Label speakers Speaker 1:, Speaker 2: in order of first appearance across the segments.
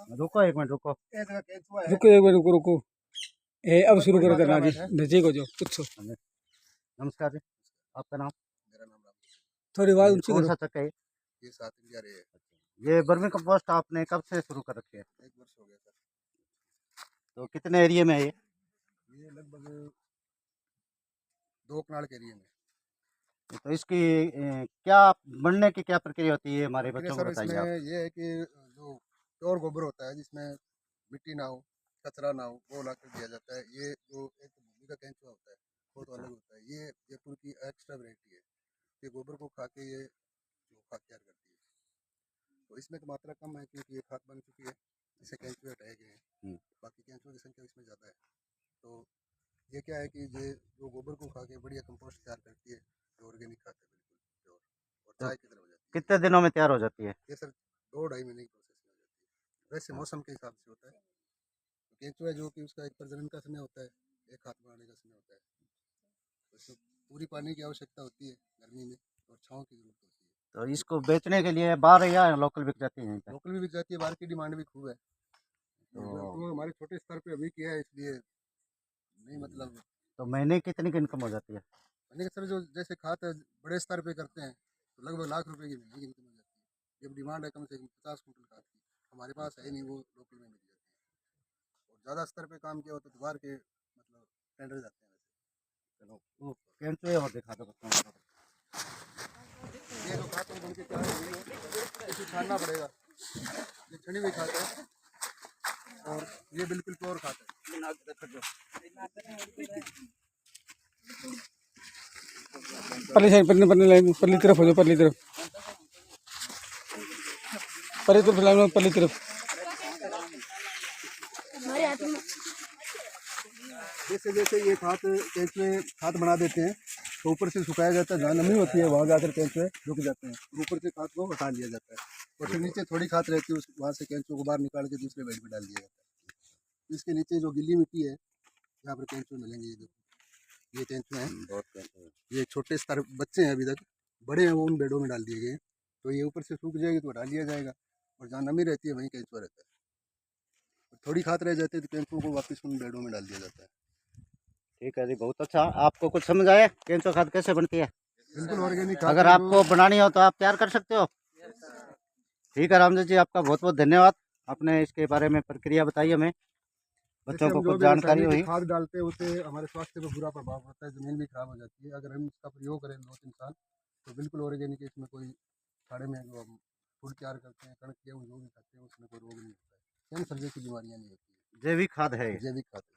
Speaker 1: रुको एक मिनट रुको।
Speaker 2: रुको एक मिनट रुको रुको। अब शुरू करो करना जी। नजदीक हो जाओ पूछो।
Speaker 1: नमस्कार जी, आपका नाम?
Speaker 3: मेरा नाम राम।
Speaker 2: थोड़ी आवाज ऊंची
Speaker 1: कौन
Speaker 2: करो।
Speaker 1: सा चक्का है
Speaker 3: ये साउथ इंडिया रहे
Speaker 1: ये वर्मी कंपोस्ट आपने कब से शुरू कर रखी है?
Speaker 3: 1 वर्ष हो गया सर।
Speaker 1: तो कितने एरिया में है
Speaker 3: ये लगभग 2 कनाल के एरिया में।
Speaker 1: तो इसकी क्या बनने की क्या प्रक्रिया होती है, हमारे
Speaker 3: देखिए
Speaker 1: बच्चों को
Speaker 3: सर,
Speaker 1: बताइए
Speaker 3: इसमें
Speaker 1: आप।
Speaker 3: ये है कि जो प्योर गोबर होता है, जिसमें मिट्टी ना हो, कचरा ना हो, वो ला कर दिया जाता है। ये जो एक भूमि का केंचुआ होता है, वो तो अलग होता है। ये जयपुर की एक्स्ट्रा वैरायटी है। ये गोबर को खा के ये जो खाद तैयार करती है। तो इसमें तो मात्रा कम है, क्योंकि ये खाद बन चुकी है, इससे केंचुए हटाए गए हैं। बाकी केंचुओं की संख्या इसमें ज़्यादा है। तो ये क्या है कि ये जो गोबर को खा के बढ़िया कंपोस्ट तैयार करती है, जो ऑर्गेनिक खाद है, बिल्कुल प्योर, और
Speaker 1: तो
Speaker 3: चाय की तरह हो जाती है।
Speaker 1: कितने दिनों में तैयार हो जाती है?
Speaker 3: ये सर 2-2.5 महीने की प्रोसेस में हो जाती है। वैसे मौसम के हिसाब से होता है। तो केंचुआ जो कि उसका एक प्रजनन का समय होता है, एक हाथ बनाने का समय होता है। तो इसमें पूरी पानी की आवश्यकता होती है गर्मी में, और छाँव की जरूरत होती है।
Speaker 1: तो इसको बेचने के लिए बाहर या लोकल बिक जाती है यहीं पे?
Speaker 3: लोकल भी बिक जाती है, बाहर की डिमांड भी खूब है। तो हमारे छोटे स्तर पे अभी किया है, इसलिए नहीं मतलब।
Speaker 1: तो महीने की कितनी की इनकम हो जाती है?
Speaker 3: लेकिन सर, जो जैसे खाते बड़े स्तर पे करते हैं, तो लगभग लाख रुपए की महीने की इनकम हो जाती है। जब डिमांड है कम से कम 50 कुंटल खाद की, हमारे पास है नहीं, वो लोकल में मिल जाती है। और ज़्यादा स्तर पे काम किया हो तो बाहर के मतलब टेंडर जाते हैं वैसे।
Speaker 1: चलो वो केंचुए और दिखा दो बच्चों को।
Speaker 3: ये जो खाद है उनके तैयार हुई है, इसे छानना पड़ेगा। ये छनी हुई खाद है, और ये बिल्कुल प्योर खाद है।
Speaker 2: परली साइड परली परली लाइन परली तरफ हो जाओ। परली तरफ लाइन परली तरफ।
Speaker 3: जैसे जैसे ये खाद केंचुए खाद बना देते हैं, तो ऊपर से सुखाया जाता है, जहाँ नमी होती है वहाँ जाकर केंचुए रुक जाते हैं, और ऊपर से खाद को हटा लिया जाता है। और फिर नीचे थोड़ी खाद रहती है, वहाँ से केंचुए को बाहर निकाल के दूसरे बेड में डाल दिया जाता है। इसके नीचे जो गिल्ली मिट्टी है, यहाँ पर केंचुए मिलेंगे। ये देखो, ये केंचुए हैं। ये छोटे स्तर बच्चे हैं, अभी तक बड़े हैं, वो उन बेडों में डाल दिए गए हैं। तो ये ऊपर से सूख जाएगी तो हटा लिया जाएगा, और जहाँ नमी रहती है वहीं केंचुआ रहता है। थोड़ी खाद रह जाती है तो केंचुओं को वापस उन बेडों में डाल दिया जाता है।
Speaker 1: ठीक है जी, बहुत अच्छा। आपको कुछ समझ आया केंचुआ खाद कैसे बनती है?
Speaker 3: बिल्कुल ऑर्गेनिक खाद
Speaker 1: अगर
Speaker 3: है
Speaker 1: आपको बनानी हो तो आप तैयार कर सकते हो। ठीक है रामजी जी, आपका बहुत बहुत धन्यवाद। आपने इसके बारे में प्रक्रिया बताई हमें, बच्चों को कुछ जानकारी हुई।
Speaker 3: खाद डालते हैं उससे हमारे स्वास्थ्य पर बुरा प्रभाव पड़ता है, जमीन भी खराब हो जाती है। अगर हम इसका प्रयोग करें 2-3 साल, तो बिल्कुल ऑर्गेनिक है। इसमें कोई खाड़े में जो हम फूड तैयार करते हैं, कणक गेहूँ जो भी खाते हैं, उसमें कोई रोग नहीं होता है, कैंसर जैसी बीमारियाँ नहीं होती है।
Speaker 1: जैविक खाद है ये।
Speaker 3: जैविक खाद है।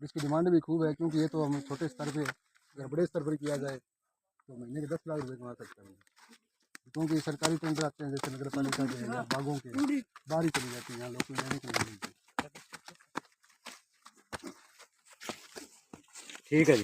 Speaker 3: इसकी डिमांड भी खूब है, क्योंकि ये तो हम छोटे स्तर पर, अगर बड़े स्तर पर किया जाए तो महीने के 10 लाख रुपये कमा सकते हैं। क्योंकि सरकारी टेंडर आते हैं, जैसे नगर पालिका के या बागों के, बाहर ही चली जाती है, यहाँ लोकल लेने के लिए मिलती है।
Speaker 1: ठीक है जी।